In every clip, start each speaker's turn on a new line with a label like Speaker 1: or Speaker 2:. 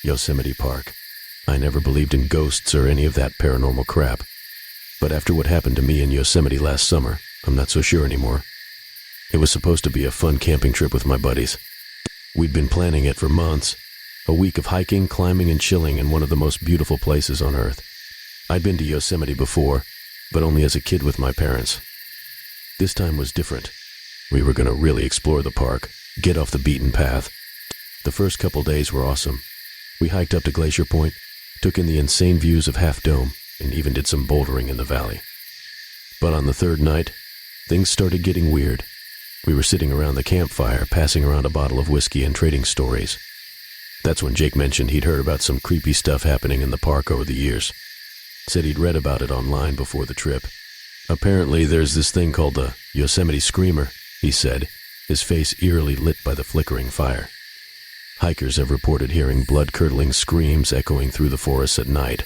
Speaker 1: Yosemite Park. I never believed in ghosts or any of that paranormal crap. But after what happened to me in Yosemite last summer, I'm not so sure anymore. It was supposed to be a fun camping trip with my buddies. We'd been planning it for months. A week of hiking, climbing, and chilling in one of the most beautiful places on Earth. I'd been to Yosemite before, but only as a kid with my parents. This time was different. We were going to really explore the park, get off the beaten path. The first couple days were awesome. We hiked up to Glacier Point, took in the insane views of Half Dome, and even did some bouldering in the valley. But on the third night, things started getting weird. We were sitting around the campfire, passing around a bottle of whiskey and trading stories. That's when Jake mentioned he'd heard about some creepy stuff happening in the park over the years. Said he'd read about it online before the trip. Apparently there's this thing called the Yosemite Screamer, he said, his face eerily lit by the flickering fire. Hikers have reported hearing blood-curdling screams echoing through the forests at night.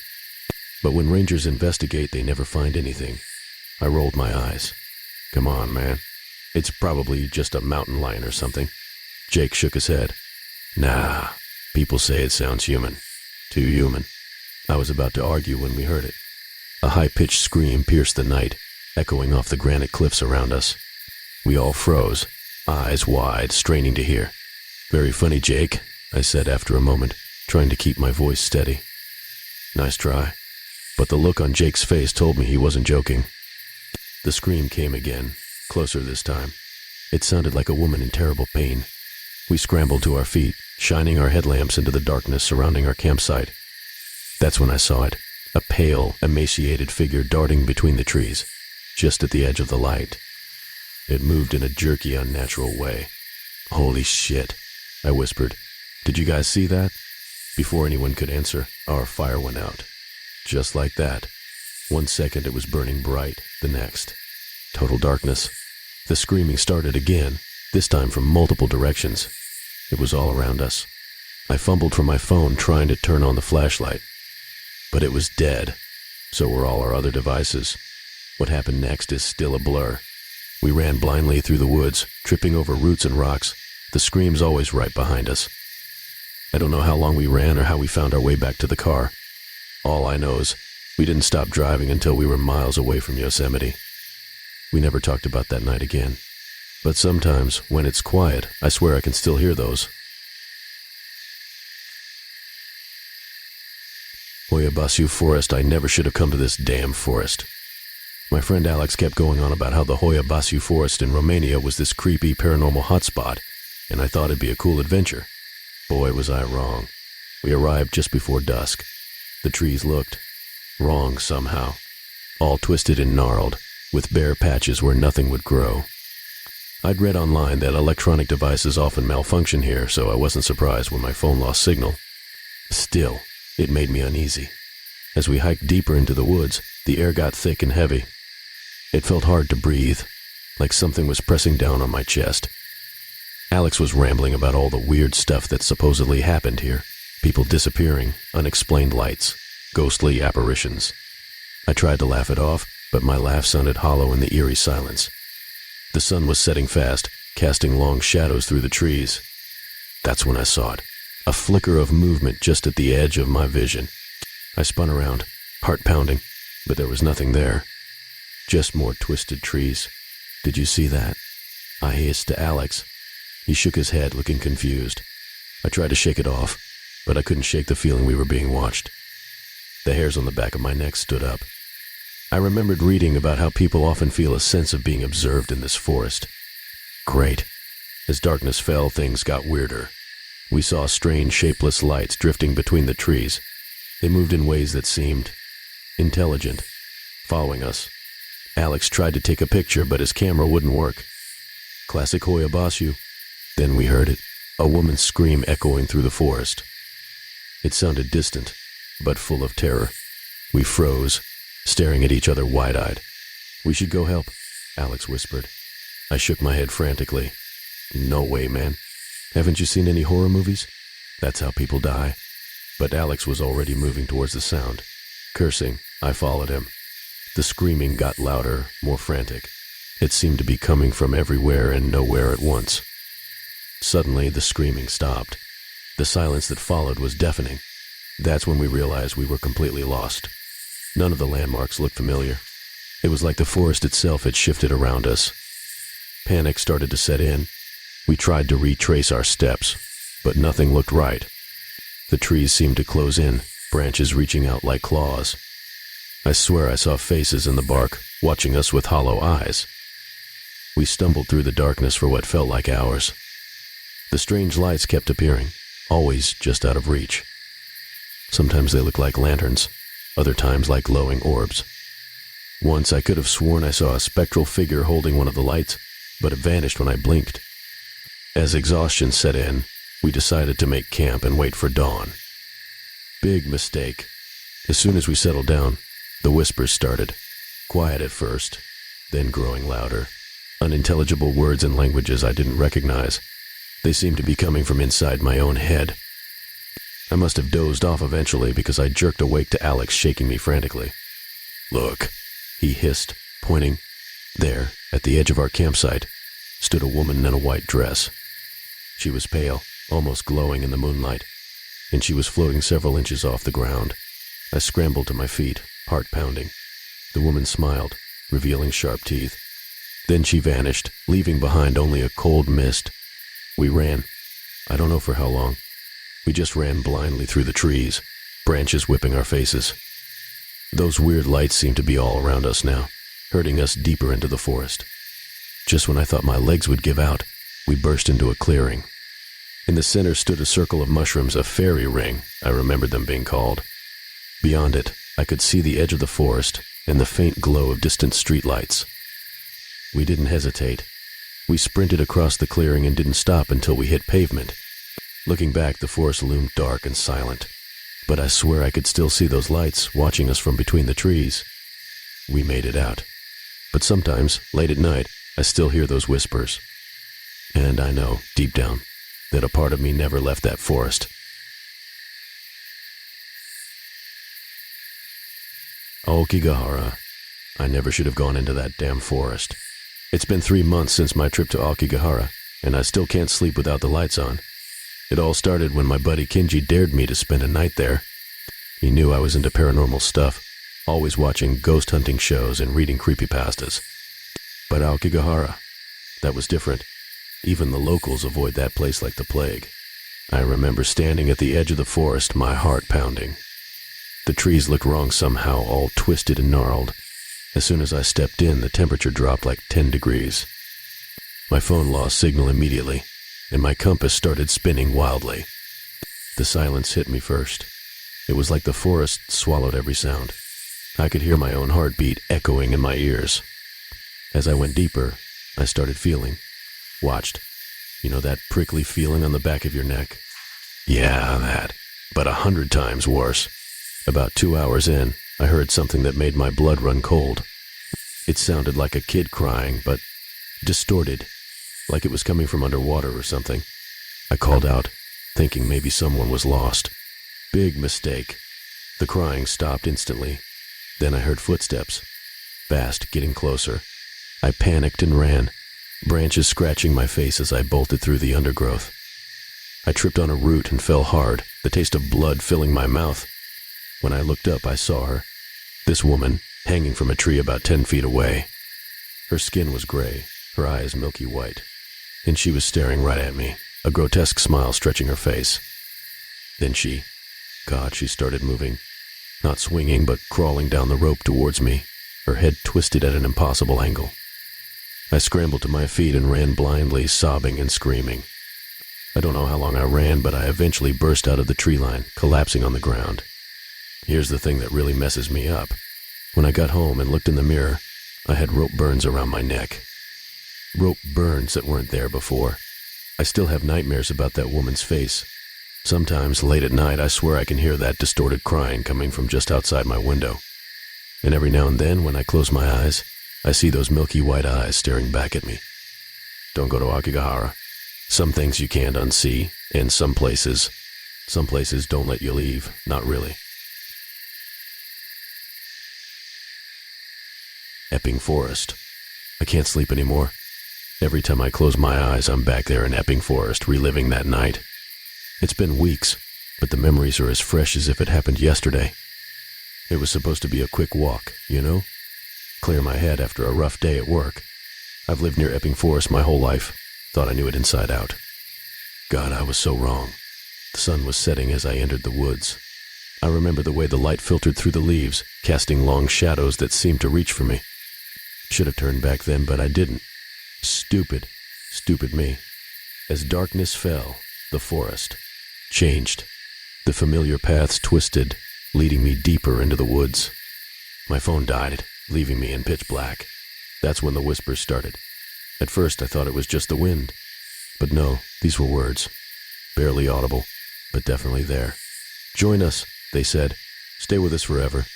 Speaker 1: But when rangers investigate, they never find anything. I rolled my eyes. Come on, man. It's probably just a mountain lion or something. Jake shook his head. Nah, people say it sounds human. Too human. I was about to argue when we heard it. A high-pitched scream pierced the night, echoing off the granite cliffs around us. We all froze, eyes wide, straining to hear. Very funny, Jake, I said after a moment, trying to keep my voice steady. Nice try. But the look on Jake's face told me he wasn't joking. The scream came again, closer this time. It sounded like a woman in terrible pain. We scrambled to our feet, shining our headlamps into the darkness surrounding our campsite. That's when I saw it, a pale, emaciated figure darting between the trees, just at the edge of the light. It moved in a jerky, unnatural way. Holy shit, I whispered. Did you guys see that? Before anyone could answer, our fire went out. Just like that. 1 second it was burning bright, the next. Total darkness. The screaming started again, this time from multiple directions. It was all around us. I fumbled for my phone trying to turn on the flashlight. But it was dead. So were all our other devices. What happened next is still a blur. We ran blindly through the woods, tripping over roots and rocks, the screams always right behind us. I don't know how long we ran or how we found our way back to the car. All I know is we didn't stop driving until we were miles away from Yosemite. We never talked about that night again. But sometimes, when it's quiet, I swear I can still hear those. Hoia Baciu Forest, I never should have come to this damn forest. My friend Alex kept going on about how the Hoia Baciu Forest in Romania was this creepy paranormal hotspot, and I thought it'd be a cool adventure. Boy, was I wrong. We arrived just before dusk. The trees looked wrong somehow, all twisted and gnarled, with bare patches where nothing would grow. I'd read online that electronic devices often malfunction here, so I wasn't surprised when my phone lost signal. Still, it made me uneasy. As we hiked deeper into the woods, the air got thick and heavy. It felt hard to breathe, like something was pressing down on my chest. Alex was rambling about all the weird stuff that supposedly happened here. People disappearing, unexplained lights, ghostly apparitions. I tried to laugh it off, but my laugh sounded hollow in the eerie silence. The sun was setting fast, casting long shadows through the trees. That's when I saw it, a flicker of movement just at the edge of my vision. I spun around, heart pounding, but there was nothing there. Just more twisted trees. Did you see that? I hissed to Alex. He shook his head, looking confused. I tried to shake it off, but I couldn't shake the feeling we were being watched. The hairs on the back of my neck stood up. I remembered reading about how people often feel a sense of being observed in this forest. Great. As darkness fell, things got weirder. We saw strange, shapeless lights drifting between the trees. They moved in ways that seemed intelligent, following us. Alex tried to take a picture, but his camera wouldn't work. Classic Hoia Baciu. Then we heard it, a woman's scream echoing through the forest. It sounded distant, but full of terror. We froze, staring at each other wide-eyed. We should go help, Alex whispered. I shook my head frantically. No way, man. Haven't you seen any horror movies? That's how people die. But Alex was already moving towards the sound. Cursing, I followed him. The screaming got louder, more frantic. It seemed to be coming from everywhere and nowhere at once. Suddenly, the screaming stopped. The silence that followed was deafening, That's when we realized we were completely lost. None of the landmarks looked familiar. It was like the forest itself had shifted around us. Panic started to set in. We tried to retrace our steps, but nothing looked right. The trees seemed to close in, branches reaching out like claws. I swear I saw faces in the bark, watching us with hollow eyes. We stumbled through the darkness for what felt like hours. The strange lights kept appearing, always just out of reach. Sometimes they looked like lanterns, other times like glowing orbs. Once I could have sworn I saw a spectral figure holding one of the lights, but it vanished when I blinked. As exhaustion set in, we decided to make camp and wait for dawn. Big mistake. As soon as we settled down, the whispers started. Quiet at first, then growing louder. Unintelligible words and languages I didn't recognize. They seemed to be coming from inside my own head. I must have dozed off eventually because I jerked awake to Alex shaking me frantically. "Look," he hissed, pointing. There, at the edge of our campsite, stood a woman in a white dress. She was pale, almost glowing in the moonlight, and she was floating several inches off the ground. I scrambled to my feet, heart pounding. The woman smiled, revealing sharp teeth. Then she vanished, leaving behind only a cold mist. We ran. I don't know for how long. We just ran blindly through the trees, branches whipping our faces. Those weird lights seemed to be all around us now, herding us deeper into the forest. Just when I thought my legs would give out, we burst into a clearing. In the center stood a circle of mushrooms, a fairy ring, I remembered them being called. Beyond it, I could see the edge of the forest and the faint glow of distant streetlights. We didn't hesitate. We sprinted across the clearing and didn't stop until we hit pavement. Looking back, the forest loomed dark and silent, but I swear I could still see those lights watching us from between the trees. We made it out. But sometimes, late at night, I still hear those whispers. And I know, deep down, that a part of me never left that forest. Aokigahara. I never should have gone into that damn forest. It's been 3 months since my trip to Aokigahara, and I still can't sleep without the lights on. It all started when my buddy Kinji dared me to spend a night there. He knew I was into paranormal stuff, always watching ghost hunting shows and reading creepypastas. But Aokigahara, that was different. Even the locals avoid that place like the plague. I remember standing at the edge of the forest, my heart pounding. The trees looked wrong somehow, all twisted and gnarled. As soon as I stepped in, the temperature dropped like 10 degrees. My phone lost signal immediately, and my compass started spinning wildly. The silence hit me first. It was like the forest swallowed every sound. I could hear my own heartbeat echoing in my ears. As I went deeper, I started feeling. Watched. You know that prickly feeling on the back of your neck? Yeah, that. But 100 times worse. About 2 hours in, I heard something that made my blood run cold. It sounded like a kid crying, but distorted, like it was coming from underwater or something. I called out, thinking maybe someone was lost. Big mistake. The crying stopped instantly. Then I heard footsteps. Fast, getting closer. I panicked and ran, branches scratching my face as I bolted through the undergrowth. I tripped on a root and fell hard, the taste of blood filling my mouth. When I looked up, I saw her. This woman, hanging from a tree about 10 feet away. Her skin was gray, her eyes milky white, and she was staring right at me, a grotesque smile stretching her face. Then she started moving, not swinging but crawling down the rope towards me, her head twisted at an impossible angle. I scrambled to my feet and ran blindly, sobbing and screaming. I don't know how long I ran, but I eventually burst out of the tree line, collapsing on the ground. Here's the thing that really messes me up. When I got home and looked in the mirror, I had rope burns around my neck. Rope burns that weren't there before. I still have nightmares about that woman's face. Sometimes, late at night, I swear I can hear that distorted crying coming from just outside my window. And every now and then, when I close my eyes, I see those milky white eyes staring back at me. Don't go to Aokigahara. Some things you can't unsee, and some places don't let you leave, not really. Epping Forest. I can't sleep anymore. Every time I close my eyes, I'm back there in Epping Forest, reliving that night. It's been weeks. but the memories are as fresh as if it happened yesterday. It was supposed to be a quick walk, you know? Clear my head after a rough day at work. I've lived near Epping Forest my whole life. Thought I knew it inside out. God, I was so wrong. The sun was setting as I entered the woods. I remember the way the light filtered through the leaves, casting long shadows that seemed to reach for me. Should have turned back then, but I didn't. Stupid me. As darkness fell, the forest changed. The familiar paths twisted, leading me deeper into the woods. My phone died, leaving me in pitch black. That's when the whispers started. At first, I thought it was just the wind. But no, these were words. Barely audible, but definitely there. "Join us," they said. "Stay with us forever."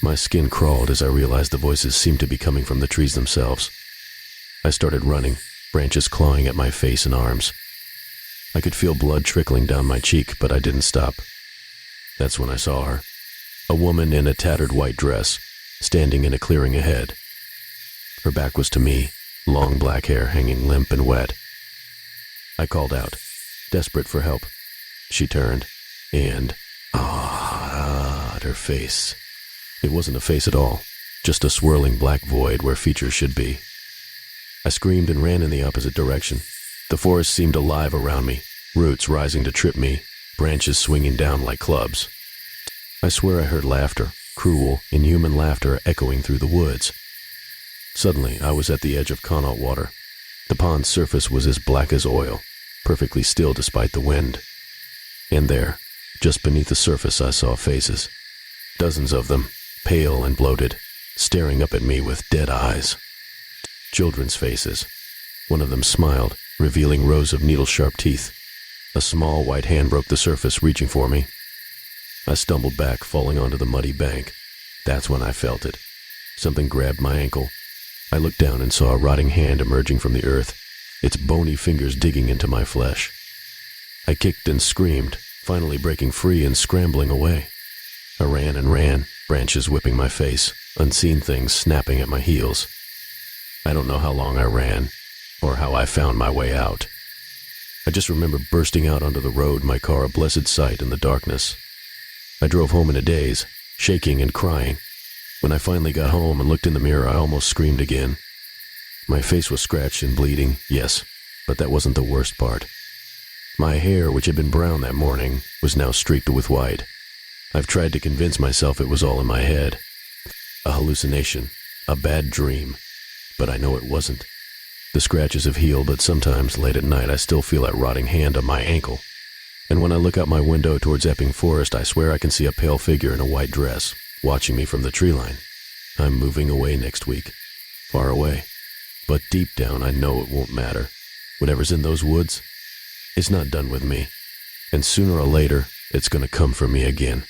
Speaker 1: My skin crawled as I realized the voices seemed to be coming from the trees themselves. I started running, branches clawing at my face and arms. I could feel blood trickling down my cheek, but I didn't stop. That's when I saw her. A woman in a tattered white dress, standing in a clearing ahead. Her back was to me, long black hair hanging limp and wet. I called out, desperate for help. She turned, and at her face. It wasn't a face at all, just a swirling black void where features should be. I screamed and ran in the opposite direction. The forest seemed alive around me, roots rising to trip me, branches swinging down like clubs. I swear I heard laughter, cruel, inhuman laughter echoing through the woods. Suddenly, I was at the edge of Connaught Water. The pond's surface was as black as oil, perfectly still despite the wind. And there, just beneath the surface, I saw faces. Dozens of them, pale and bloated, staring up at me with dead eyes. Children's faces. One of them smiled, revealing rows of needle-sharp teeth. A small white hand broke the surface, reaching for me. I stumbled back, falling onto the muddy bank. That's when I felt it. Something grabbed my ankle. I looked down and saw a rotting hand emerging from the earth, its bony fingers digging into my flesh. I kicked and screamed, finally breaking free and scrambling away. I ran and ran, branches whipping my face, unseen things snapping at my heels. I don't know how long I ran, or how I found my way out. I just remember bursting out onto the road, my car a blessed sight in the darkness. I drove home in a daze, shaking and crying. When I finally got home and looked in the mirror, I almost screamed again. My face was scratched and bleeding, yes, but that wasn't the worst part. My hair, which had been brown that morning, was now streaked with white. I've tried to convince myself it was all in my head. A hallucination, a bad dream. But I know it wasn't. The scratches have healed, but sometimes, late at night, I still feel that rotting hand on my ankle. And when I look out my window towards Epping Forest, I swear I can see a pale figure in a white dress, watching me from the tree line. I'm moving away next week. Far away. But deep down, I know it won't matter. Whatever's in those woods, it's not done with me. And sooner or later, it's gonna come for me again.